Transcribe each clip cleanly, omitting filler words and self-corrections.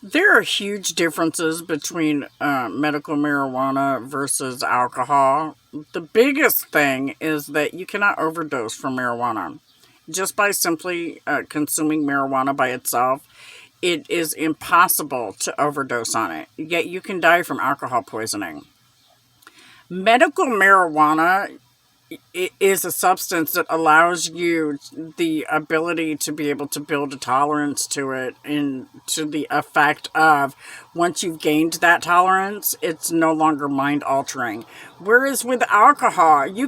There are huge differences between medical marijuana versus alcohol. The biggest thing is that you cannot overdose from marijuana. Just by simply consuming marijuana by itself, it is impossible to overdose on it. Yet you can die from alcohol poisoning. Medical marijuana is a substance that allows you the ability to be able to build a tolerance to it, and to the effect of once you've gained that tolerance, it's no longer mind altering. Whereas with alcohol, you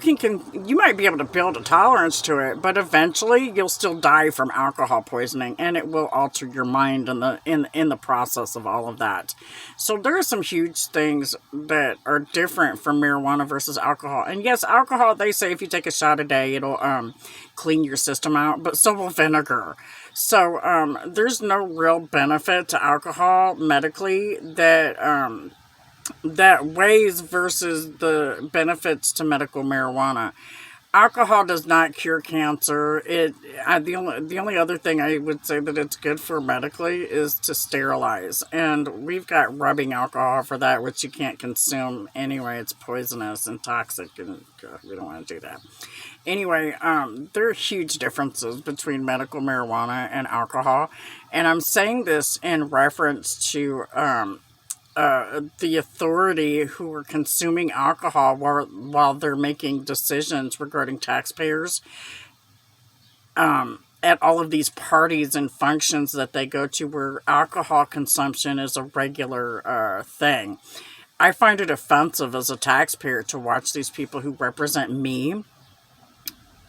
might be able to build a tolerance to it, but eventually you'll still die from alcohol poisoning, and it will alter your mind in the process of all of that. So there are some huge things that are different from marijuana versus alcohol. And yes, alcohol, they say if you take a shot a day, it'll clean your system out, but so will vinegar. So there's no real benefit to alcohol medically that weighs versus the benefits to medical marijuana. Alcohol does not cure cancer. The only other thing I would say that it's good for medically is to sterilize, and we've got rubbing alcohol for that, which you can't consume anyway. It's poisonous and toxic, and we don't want to do that. Anyway, there are huge differences between medical marijuana and alcohol, and I'm saying this in reference to the authority who are consuming alcohol while they're making decisions regarding taxpayers at all of these parties and functions that they go to where alcohol consumption is a regular thing. I find it offensive as a taxpayer to watch these people who represent me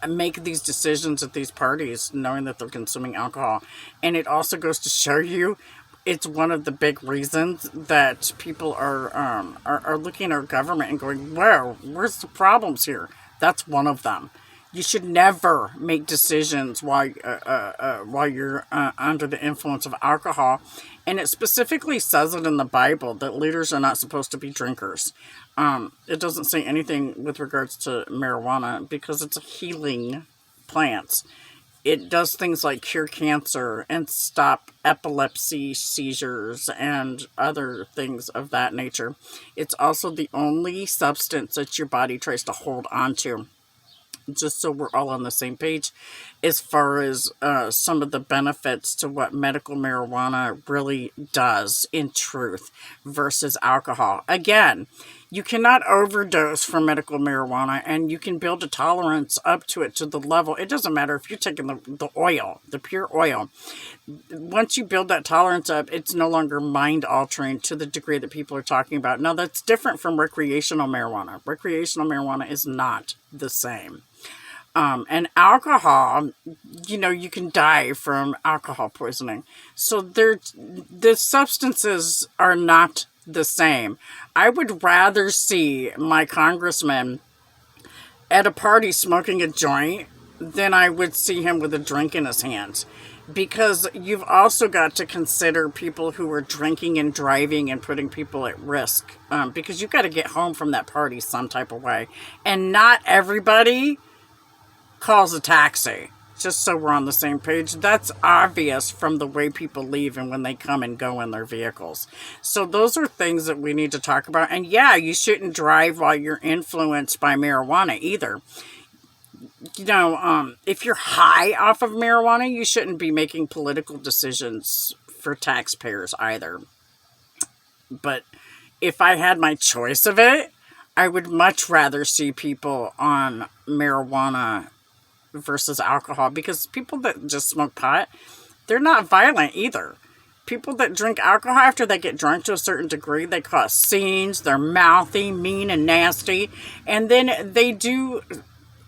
make these decisions at these parties knowing that they're consuming alcohol. And it also goes to show you it's one of the big reasons that people are looking at our government and going, "Whoa, where's the problems here?" That's one of them. You should never make decisions while you're under the influence of alcohol, and it specifically says it in the Bible that leaders are not supposed to be drinkers. It doesn't say anything with regards to marijuana because it's a healing plant. It does things like cure cancer and stop epilepsy, seizures, and other things of that nature. It's also the only substance that your body tries to hold on to. Just so we're all on the same page as far as some of the benefits to what medical marijuana really does in truth versus alcohol. Again, you cannot overdose from medical marijuana, and you can build a tolerance up to it to the level. It doesn't matter if you're taking the oil, the pure oil. Once you build that tolerance up, it's no longer mind altering to the degree that people are talking about. Now, that's different from recreational marijuana. Recreational marijuana is not the same. And alcohol, you can die from alcohol poisoning. So the substances are not the same. I would rather see my congressman at a party smoking a joint than I would see him with a drink in his hands. Because you've also got to consider people who are drinking and driving and putting people at risk. Because you've got to get home from that party some type of way. And not everybody calls a taxi, just so we're on the same page. That's obvious from the way people leave and when they come and go in their vehicles. So those are things that we need to talk about. And yeah, you shouldn't drive while you're influenced by marijuana either. If you're high off of marijuana, you shouldn't be making political decisions for taxpayers either. But if I had my choice of it, I would much rather see people on marijuana versus alcohol, because people that just smoke pot, they're not violent either. People that drink alcohol, after they get drunk to a certain degree, they cause scenes, they're mouthy, mean, and nasty, and then they do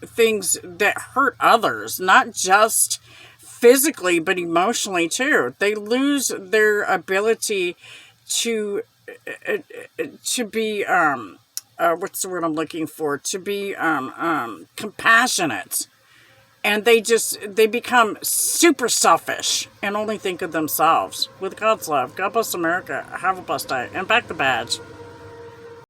things that hurt others, not just physically, but emotionally too. They lose their ability to be what's the word I'm looking for? To be compassionate. And they become super selfish and only think of themselves. With God's love, God bless America. Have a blessed day. And back the badge.